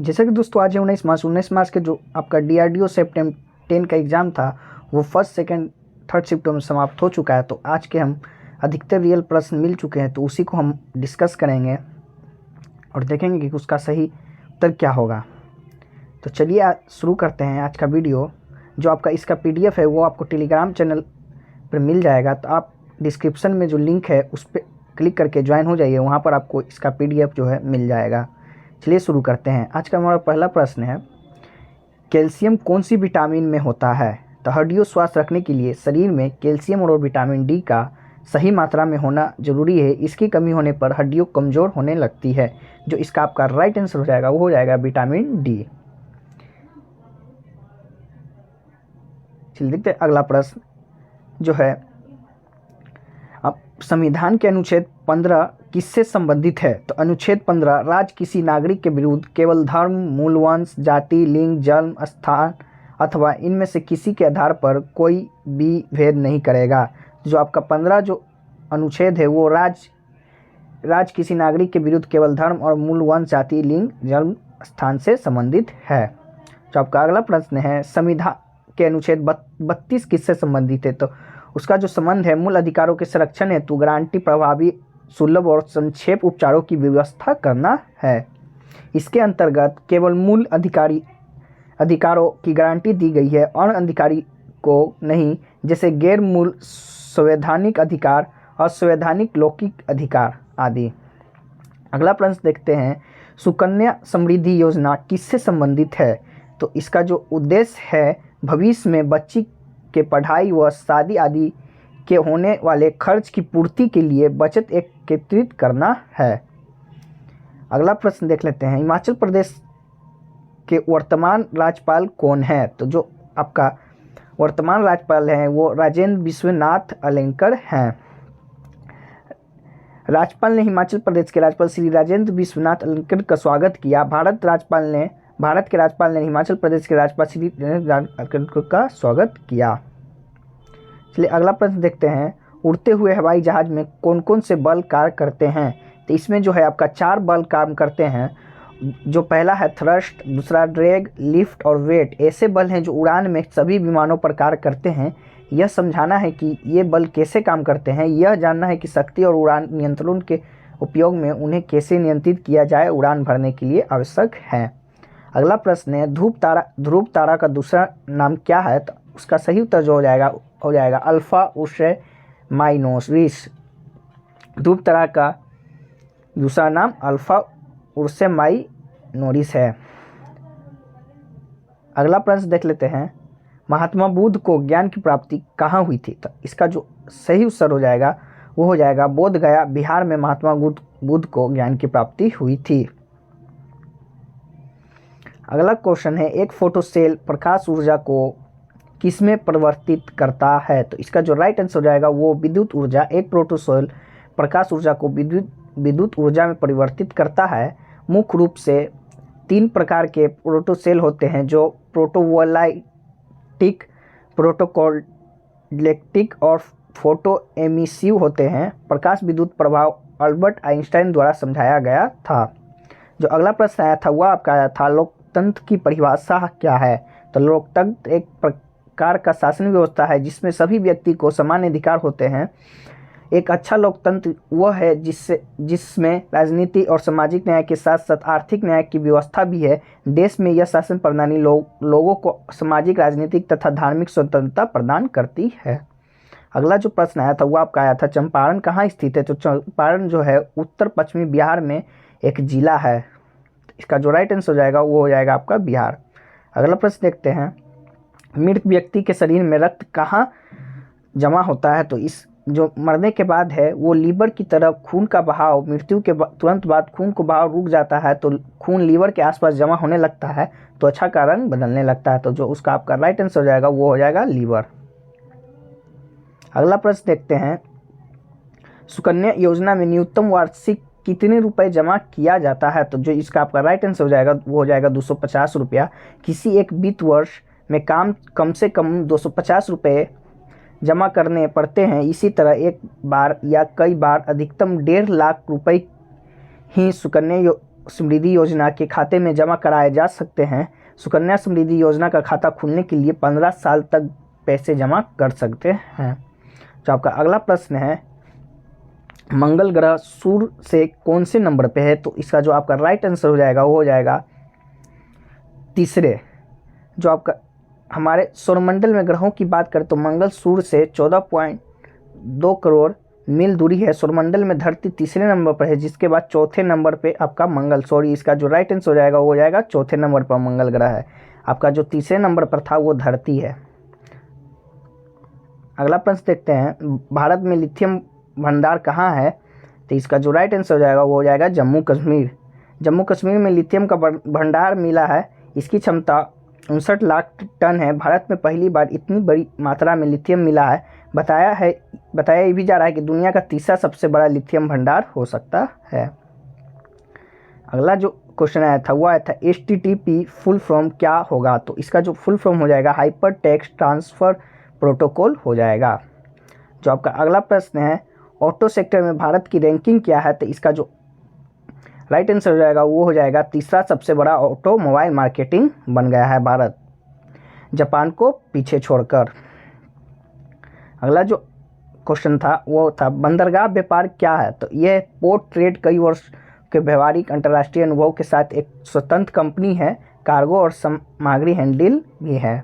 जैसे कि दोस्तों आज है 19 मार्च के जो आपका DRDO सेप्टेम्बर 10 का एग्ज़ाम था वो फर्स्ट सेकंड थर्ड शिफ्टों में समाप्त हो चुका है। तो आज के हम अधिकतर रियल प्रश्न मिल चुके हैं, तो उसी को हम डिस्कस करेंगे और देखेंगे कि उसका सही उत्तर क्या होगा। तो चलिए शुरू करते हैं आज का वीडियो। जो आपका इसका PDF है वो आपको टेलीग्राम चैनल पर मिल जाएगा, तो आप डिस्क्रिप्शन में जो लिंक है उस पर क्लिक करके ज्वाइन हो जाइए, वहाँ पर आपको इसका PDF जो है मिल जाएगा। चलिए शुरू करते हैं। आज का हमारा पहला प्रश्न है, कैल्शियम कौन सी विटामिन में होता है? तो हड्डियों स्वस्थ रखने के लिए शरीर में कैल्शियम और विटामिन डी का सही मात्रा में होना जरूरी है। इसकी कमी होने पर हड्डियों कमज़ोर होने लगती है। जो इसका आपका राइट आंसर हो जाएगा वो हो जाएगा विटामिन डी। चलिए देखते हैं अगला प्रश्न जो है, अब संविधान के अनुच्छेद 15 किससे संबंधित है? तो अनुच्छेद 15 राज्य किसी नागरिक के विरुद्ध केवल धर्म, मूल वंश, जाति, लिंग, जन्म स्थान अथवा इनमें से किसी के आधार पर कोई भी भेद नहीं करेगा। जो आपका 15 जो अनुच्छेद है वो राज्य किसी नागरिक के विरुद्ध केवल धर्म और मूल वंश, जाति, लिंग, जन्म स्थान से संबंधित है। जो आपका अगला प्रश्न है, संविधान के अनुच्छेद 32 किससे संबंधित है? तो उसका जो संबंध है मूल अधिकारों के संरक्षण हेतु गारंटी, प्रभावी, सुलभ और संक्षेप उपचारों की व्यवस्था करना है। इसके अंतर्गत केवल मूल अधिकारों की गारंटी दी गई है, अन्य अधिकारी को नहीं, जैसे गैर मूल संवैधानिक अधिकार, असंवैधानिक लौकिक अधिकार आदि। अगला प्रश्न देखते हैं, सुकन्या समृद्धि योजना किससे संबंधित है? तो इसका जो उद्देश्य है भविष्य में बच्ची के पढ़ाई व शादी आदि के होने वाले खर्च की पूर्ति के लिए बचत एकत्रित करना है। अगला प्रश्न देख लेते हैं, हिमाचल प्रदेश के वर्तमान राज्यपाल कौन है? तो जो आपका वर्तमान राज्यपाल हैं वो राजेंद्र विश्वनाथ अलेंकर हैं। राज्यपाल ने हिमाचल प्रदेश के राज्यपाल श्री राजेंद्र विश्वनाथ अलेंकर का स्वागत किया। भारत के राज्यपाल ने हिमाचल प्रदेश के राज्यपाल श्री अलेंकर का स्वागत किया। चलिए अगला प्रश्न देखते हैं, उड़ते हुए हवाई जहाज में कौन कौन से बल कार्य करते हैं? तो इसमें जो है आपका 4 बल काम करते हैं। जो पहला है थ्रस्ट, दूसरा ड्रैग, लिफ्ट और वेट। ऐसे बल हैं जो उड़ान में सभी विमानों पर कार्य करते हैं। यह समझाना है कि ये बल कैसे काम करते हैं, यह जानना है कि शक्ति और उड़ान नियंत्रण के उपयोग में उन्हें कैसे नियंत्रित किया जाए उड़ान भरने के लिए आवश्यक है। अगला प्रश्न है, ध्रुव तारा का दूसरा नाम क्या है? तो उसका सही उत्तर जो हो जाएगा अल्फा उर्से माइनोरिस। ध्रुव तारा का दूसरा नाम अल्फा उर्से माइनोरिस है। अगला प्रश्न देख लेते हैं, महात्मा बुद्ध को ज्ञान की प्राप्ति कहाँ हुई थी? तो इसका जो सही उत्तर हो जाएगा वो हो जाएगा बोध गया, बिहार में महात्मा बुद्ध को ज्ञान की प्राप्ति हुई थी। अगला क्वेश्चन है, एक फोटो सेल प्रकाश ऊर्जा को किसमें परिवर्तित करता है? तो इसका जो राइट आंसर हो जाएगा वो विद्युत ऊर्जा। एक फोटो सेल प्रकाश ऊर्जा को विद्युत ऊर्जा में परिवर्तित करता है। मुख्य रूप से 3 प्रकार के फोटो सेल होते हैं, जो फोटोवोल्टाइक, फोटोवोल्टाइक और फोटो एमिसिव होते हैं। प्रकाश विद्युत प्रभाव अल्बर्ट आइंस्टाइन द्वारा समझाया गया था। जो अगला प्रश्न आया था वह आपका आया था, लोकतंत्र की परिभाषा क्या है? तो लोकतंत्र एक प्रकार का शासन व्यवस्था है जिसमें सभी व्यक्ति को समान अधिकार होते हैं। एक अच्छा लोकतंत्र वह है जिसमें राजनीति और सामाजिक न्याय के साथ साथ आर्थिक न्याय की व्यवस्था भी है। देश में यह शासन प्रणाली लोगों को सामाजिक, राजनीतिक तथा धार्मिक स्वतंत्रता प्रदान करती है। अगला जो प्रश्न आया था वो आपका आया था, चंपारण कहाँ स्थित है? तो चंपारण जो है उत्तर पश्चिमी बिहार में एक जिला है। इसका जो राइट आंसर हो जाएगा वो हो जाएगा आपका बिहार। अगला प्रश्न देखते हैं, मृत व्यक्ति के शरीर में रक्त कहाँ जमा होता है? तो इस जो मरने के बाद है वो लीवर की तरफ खून का बहाव, मृत्यु के तुरंत बाद खून का बहाव रुक जाता है तो खून लीवर के आसपास जमा होने लगता है, त्वचा का रंग बदलने लगता है। तो जो उसका आपका राइट आंसर हो जाएगा वो हो जाएगा लीवर। अगला प्रश्न देखते हैं, सुकन्या योजना में न्यूनतम वार्षिक कितने रुपए जमा किया जाता है? तो जो इसका आपका राइट आंसर हो जाएगा वो हो जाएगा 250 रुपया। किसी एक वित्त वर्ष में कम से कम 250 रुपये जमा करने पड़ते हैं। इसी तरह एक बार या कई बार अधिकतम 1.5 लाख रुपए ही सुकन्या समृद्धि योजना के खाते में जमा कराए जा सकते हैं। सुकन्या समृद्धि योजना का खाता खुलने के लिए 15 साल तक पैसे जमा कर सकते हैं। जो आपका अगला प्रश्न है, मंगल ग्रह सूर्य से कौन से नंबर पे है? तो इसका जो आपका राइट आंसर हो जाएगा वो हो जाएगा तीसरे। जो आपका हमारे सौरमंडल में ग्रहों की बात करें तो मंगल सूर्य से 14.2 करोड़ मील दूरी है। सौरमंडल में धरती तीसरे नंबर पर है, जिसके बाद चौथे नंबर पे आपका मंगल, इसका जो राइट आंसर हो जाएगा वो हो जाएगा चौथे नंबर पर मंगल ग्रह है। आपका जो तीसरे नंबर पर था वो धरती है। अगला प्रश्न देखते हैं, भारत में लिथियम भंडार कहाँ है? तो इसका जो राइट आंसर हो जाएगा वो हो जाएगा जम्मू कश्मीर। जम्मू कश्मीर में लिथियम का भंडार मिला है। इसकी क्षमता 59 लाख टन है। भारत में पहली बार इतनी बड़ी मात्रा में लिथियम मिला है। बताया ये भी जा रहा है कि दुनिया का तीसरा सबसे बड़ा लिथियम भंडार हो सकता है। अगला जो क्वेश्चन आया था वो आया था HTTP फुल फॉर्म क्या होगा? तो इसका जो फुल फॉर्म हो जाएगा हाइपर टेक्स्ट ट्रांसफ़र प्रोटोकॉल हो जाएगा। जो आपका अगला प्रश्न है, ऑटो सेक्टर में भारत की रैंकिंग क्या है? तो इसका जो राइट आंसर हो जाएगा वो हो जाएगा तीसरा सबसे बड़ा ऑटोमोबाइल मार्केटिंग बन गया है भारत, जापान को पीछे छोड़कर। अगला जो क्वेश्चन था वो था बंदरगाह व्यापार क्या है? तो यह पोर्ट ट्रेड कई वर्ष के व्यवहारिक अंतर्राष्ट्रीय अनुभव के साथ एक स्वतंत्र कंपनी है। कार्गो और सामग्री हैंडल भी है।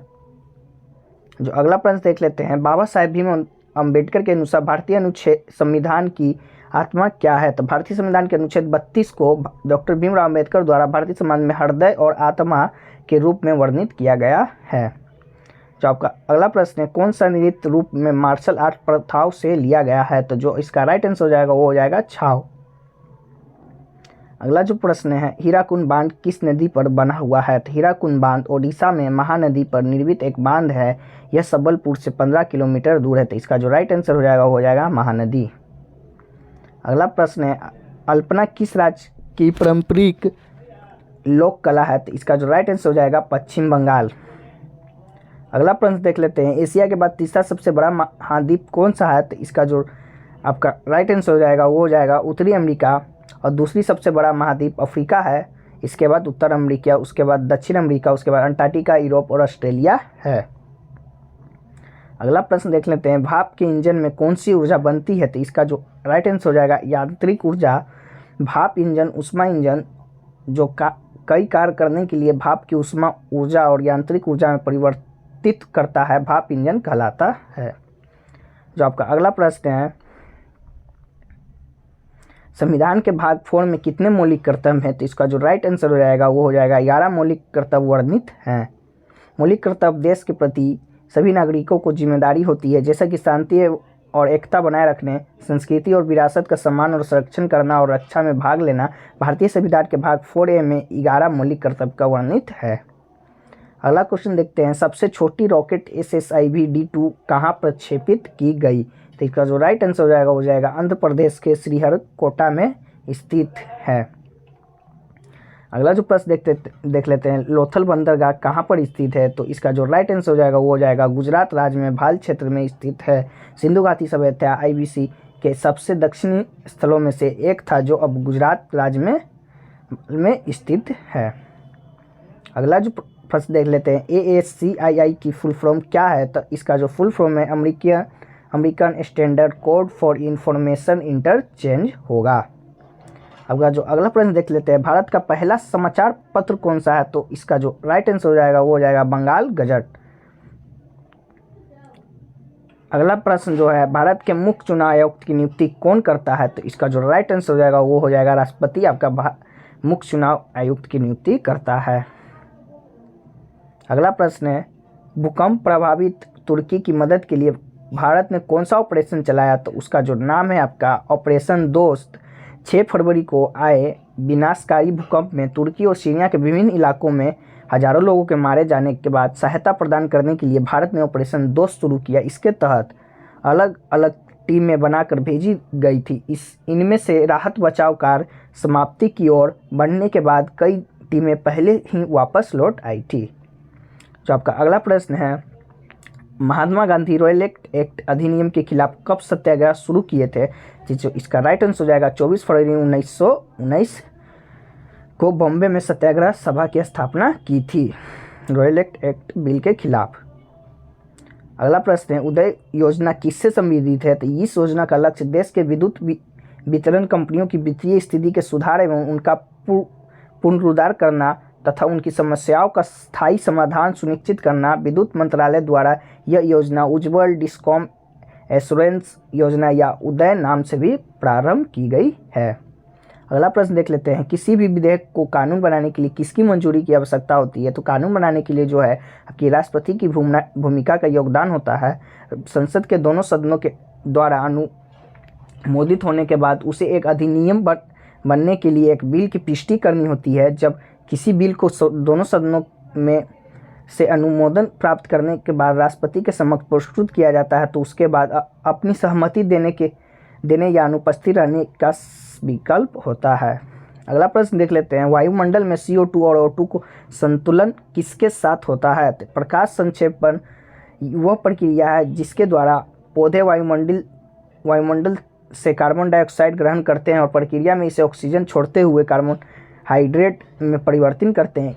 जो अगला प्रश्न देख लेते हैं, बाबा साहेब भीम अम्बेडकर के अनुसार भारतीय अनुच्छेद संविधान की आत्मा क्या है? तो भारतीय संविधान के अनुच्छेद 32 को डॉक्टर भीमराव अम्बेडकर द्वारा भारतीय समाज में हृदय और आत्मा के रूप में वर्णित किया गया है। जो आपका अगला प्रश्न है, कौन सा नृत्य रूप में मार्शल आर्ट प्रथाओं से लिया गया है? तो जो इसका राइट आंसर हो जाएगा वो हो जाएगा छाव। अगला जो प्रश्न है, हीराकुंड बांध किस नदी पर बना हुआ है? तो हीराकुंड बांध ओडिशा में महानदी पर निर्मित एक बांध है। यह सबलपुर से 15 किलोमीटर दूर है। तो इसका जो राइट आंसर हो जाएगा वो हो जाएगा महानदी। अगला प्रश्न है, अल्पना किस राज्य की पारंपरिक लोक कला है? तो इसका जो राइट आंसर हो जाएगा पश्चिम बंगाल। अगला प्रश्न देख लेते हैं, एशिया के बाद तीसरा सबसे बड़ा महाद्वीप कौन सा है? तो इसका जो आपका राइट आंसर हो जाएगा वो हो जाएगा उत्तरी अमेरिका, और दूसरी सबसे बड़ा महाद्वीप अफ्रीका है। इसके बाद उत्तर अमेरिका, उसके बाद दक्षिण अमेरिका, उसके बाद अंटार्कटिका, यूरोप और ऑस्ट्रेलिया है। अगला प्रश्न देख लेते हैं, भाप के इंजन में कौन सी ऊर्जा बनती है? तो इसका जो राइट आंसर हो जाएगा यांत्रिक ऊर्जा। भाप इंजन ऊष्मा इंजन जो कई कार्य करने के लिए भाप की ऊष्मा ऊर्जा और यांत्रिक ऊर्जा में परिवर्तित करता है, भाप इंजन कहलाता है। जो आपका अगला प्रश्न है, संविधान के भाग 4 में कितने मौलिक कर्तव्य हैं? तो इसका जो राइट आंसर हो जाएगा वो हो जाएगा 11 मौलिक कर्तव्य वर्णित हैं। मौलिक कर्तव्य देश के प्रति सभी नागरिकों को जिम्मेदारी होती है, जैसा कि शांति और एकता बनाए रखने, संस्कृति और विरासत का सम्मान और संरक्षण करना और रक्षा में भाग लेना। भारतीय संविधान के भाग 4A में 11 मौलिक कर्तव्य का वर्णित है। अगला क्वेश्चन देखते हैं, सबसे छोटी रॉकेट SSIV D2 कहाँ प्रक्षेपित की गई? तो इसका जो राइट आंसर हो जाएगा वो जाएगा आंध्र प्रदेश के श्रीहरिकोटा में स्थित है। अगला जो प्रश्न देख लेते हैं, लोथल बंदरगाह कहाँ पर स्थित है? तो इसका जो राइट आंसर हो जाएगा वो हो जाएगा गुजरात राज्य में भाल क्षेत्र में स्थित है। सिंधु घाटी सभ्यता IBC के सबसे दक्षिणी स्थलों में से एक था, जो अब गुजरात राज्य में स्थित है। अगला जो प्रश्न देख लेते हैं, ASCII की फुल फॉर्म क्या है? तो इसका जो फुल फॉर्म है American standard code for information interchange होगा। अब जो अगला प्रश्न देख लेते हैं, भारत का पहला समाचार पत्र कौन सा है? तो इसका जो राइट आंसर हो जाएगा वो हो जाएगा बंगाल गजट। अगला प्रश्न जो है, भारत के मुख्य चुनाव आयुक्त की नियुक्ति कौन करता है? तो इसका जो राइट आंसर हो जाएगा वो हो जाएगा राष्ट्रपति आपका मुख्य चुनाव आयुक्त की नियुक्ति करता है। अगला प्रश्न है, भूकंप प्रभावित तुर्की की मदद के लिए भारत ने कौन सा ऑपरेशन चलाया? तो उसका जो नाम है आपका ऑपरेशन दोस्त। 6 फरवरी को आए विनाशकारी भूकंप में तुर्की और सीरिया के विभिन्न इलाकों में हजारों लोगों के मारे जाने के बाद सहायता प्रदान करने के लिए भारत ने ऑपरेशन दोस्त शुरू किया। इसके तहत अलग अलग टीमें बनाकर भेजी गई थी। इनमें से राहत बचाव कार्य समाप्ति की ओर बढ़ने के बाद कई टीमें पहले ही वापस लौट आई थी। जो आपका अगला प्रश्न है, महात्मा गांधी रॉयल एक्ट अधिनियम के खिलाफ कब सत्याग्रह शुरू किए थे? जो इसका राइट आंसर हो जाएगा 24 फरवरी 1919 को बॉम्बे में सत्याग्रह सभा की स्थापना की थी रॉयल एक्ट बिल के खिलाफ। अगला प्रश्न है, उदय योजना किससे संबंधित है? तो इस योजना का लक्ष्य देश के विद्युत वितरण कंपनियों की वित्तीय स्थिति के सुधार एवं उनका पुनरुद्धार करना तथा उनकी समस्याओं का स्थायी समाधान सुनिश्चित करना। विद्युत मंत्रालय द्वारा यह योजना उज्ज्वल डिस्कॉम एश्योरेंस योजना या उदय नाम से भी प्रारंभ की गई है। अगला प्रश्न देख लेते हैं, किसी भी विधेयक को कानून बनाने के लिए किसकी मंजूरी की आवश्यकता होती है? तो कानून बनाने के लिए जो है कि राष्ट्रपति की भूमिका का योगदान होता है। संसद के दोनों सदनों के द्वारा अनुमोदित होने के बाद उसे एक अधिनियम बनने के लिए एक बिल की पुष्टि करनी होती है। जब किसी बिल को दोनों सदनों में से अनुमोदन प्राप्त करने के बाद राष्ट्रपति के समक्ष प्रस्तुत किया जाता है तो उसके बाद अपनी सहमति देने या अनुपस्थित रहने का विकल्प होता है। अगला प्रश्न देख लेते हैं, वायुमंडल में CO2 और O2 को संतुलन किसके साथ होता है? तो प्रकाश संक्षेपण वह प्रक्रिया है जिसके द्वारा पौधे वायुमंडल से कार्बन डाइऑक्साइड ग्रहण करते हैं और प्रक्रिया में इसे ऑक्सीजन छोड़ते हुए कार्बन हाइड्रेट में परिवर्तन करते हैं।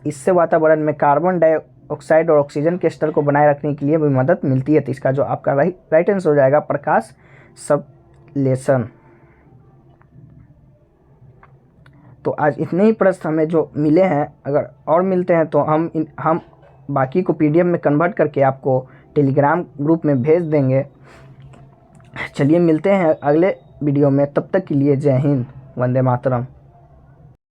इससे वातावरण में कार्बन डाइऑक्साइड और ऑक्सीजन के स्तर को बनाए रखने के लिए भी मदद मिलती है। तो इसका जो आपका राइट आंसर हो जाएगा प्रकाश संश्लेषण। तो आज इतने ही प्रश्न हमें जो मिले हैं, अगर और मिलते हैं तो हम बाकी को PDF में कन्वर्ट करके आपको टेलीग्राम ग्रुप में भेज देंगे। चलिए मिलते हैं अगले वीडियो में, तब तक के लिए जय हिंद, वंदे मातरम।